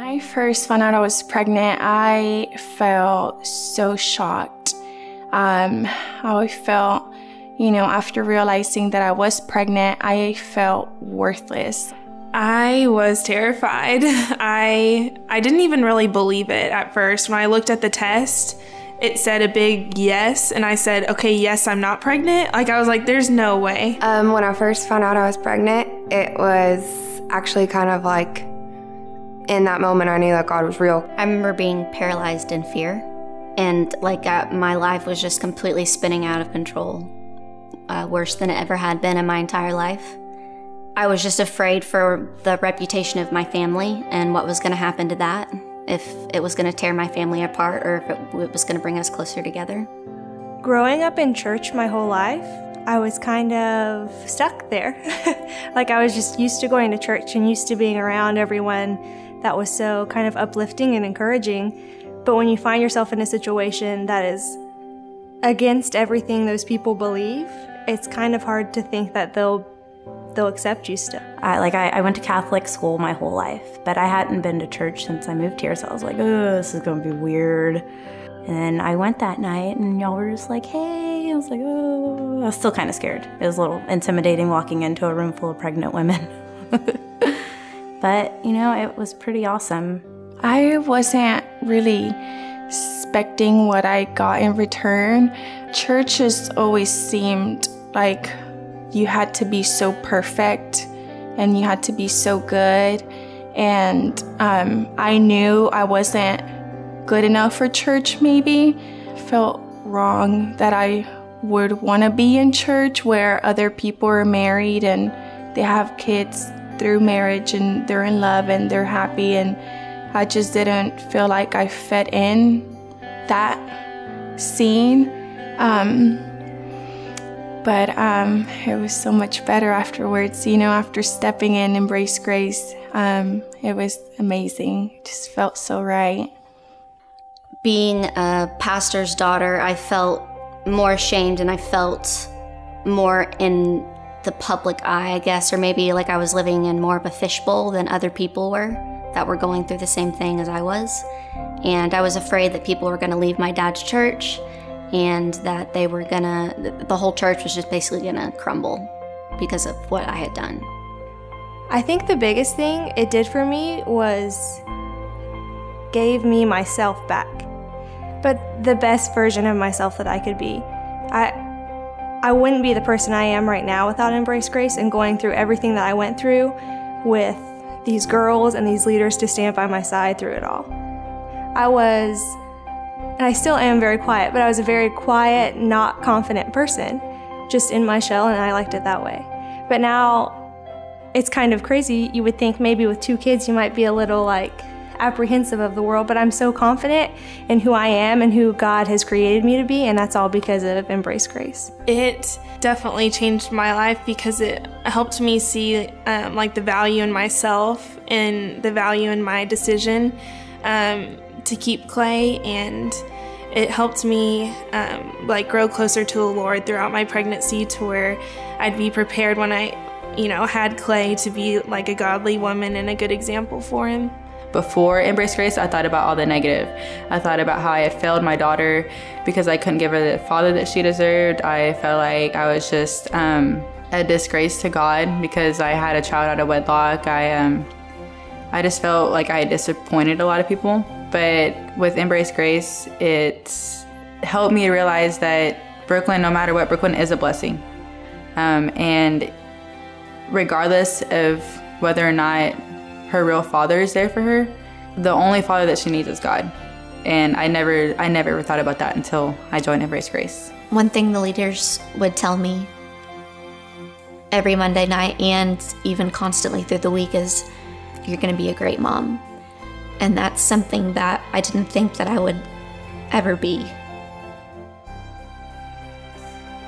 I first found out I was pregnant, I felt so shocked. I felt, after realizing that I was pregnant, I felt worthless. I was terrified. I didn't even really believe it at first. When I looked at the test, it said a big yes, and I said, okay, yes, I'm not pregnant. I was like, there's no way. When I first found out I was pregnant, it was actually kind of like, in that moment, I knew that God was real. I remember being paralyzed in fear, and my life was just completely spinning out of control, worse than it ever had been in my entire life. I was just afraid for the reputation of my family and what was going to happen to that, if it was going to tear my family apart or if it was going to bring us closer together. Growing up in church my whole life, I was kind of stuck there. I was just used to going to church and used to being around everyone that was so kind of uplifting and encouraging. But when you find yourself in a situation that is against everything those people believe, it's kind of hard to think that they'll accept you still. I went to Catholic school my whole life, but I hadn't been to church since I moved here, so I was like, oh, this is gonna be weird. And I went that night, and y'all were just like, hey. I was like, oh. I was still kind of scared. It was a little intimidating walking into a room full of pregnant women. But, it was pretty awesome. I wasn't really expecting what I got in return. Church has always seemed like you had to be so perfect and you had to be so good. And I knew I wasn't good enough for church, maybe. Felt wrong that I would want to be in church where other people are married and they have kids through marriage and they're in love and they're happy, and I just didn't feel like I fit in that scene. But it was so much better afterwards, after stepping in Embrace Grace. It was amazing. It just felt so right. Being a pastor's daughter, I felt more ashamed and I felt more in the public eye, I guess, or maybe like I was living in more of a fishbowl than other people were that were going through the same thing as I was. And I was afraid that people were gonna leave my dad's church and that the whole church was just basically gonna crumble because of what I had done. I think the biggest thing it did for me was gave me myself back, but the best version of myself that I could be. I wouldn't be the person I am right now without Embrace Grace and going through everything that I went through with these girls and these leaders to stand by my side through it all. And I still am very quiet, but I was a very quiet, not confident person, just in my shell, and I liked it that way. But now, it's kind of crazy. You would think maybe with 2 kids you might be a little apprehensive of the world, but I'm so confident in who I am and who God has created me to be, and that's all because of Embrace Grace. It definitely changed my life because it helped me see the value in myself and the value in my decision to keep Clay, and it helped me grow closer to the Lord throughout my pregnancy, to where I'd be prepared when I had Clay to be like a godly woman and a good example for him. Before Embrace Grace, I thought about all the negative. I thought about how I had failed my daughter because I couldn't give her the father that she deserved. I felt like I was just a disgrace to God because I had a child out of wedlock. I just felt like I had disappointed a lot of people. But with Embrace Grace, it's helped me realize that Brooklyn, no matter what, Brooklyn is a blessing. And regardless of whether or not her real father is there for her, the only father that she needs is God. And I never ever thought about that until I joined Embrace Grace. One thing the leaders would tell me every Monday night and even constantly through the week is, you're gonna be a great mom. And that's something that I didn't think that I would ever be.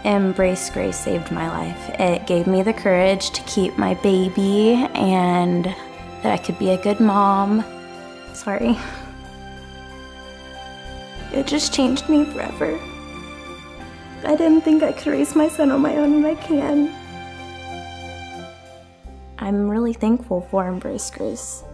Embrace Grace saved my life. It gave me the courage to keep my baby and that I could be a good mom. Sorry. It just changed me forever. I didn't think I could raise my son on my own, and I can. I'm really thankful for Embrace Grace.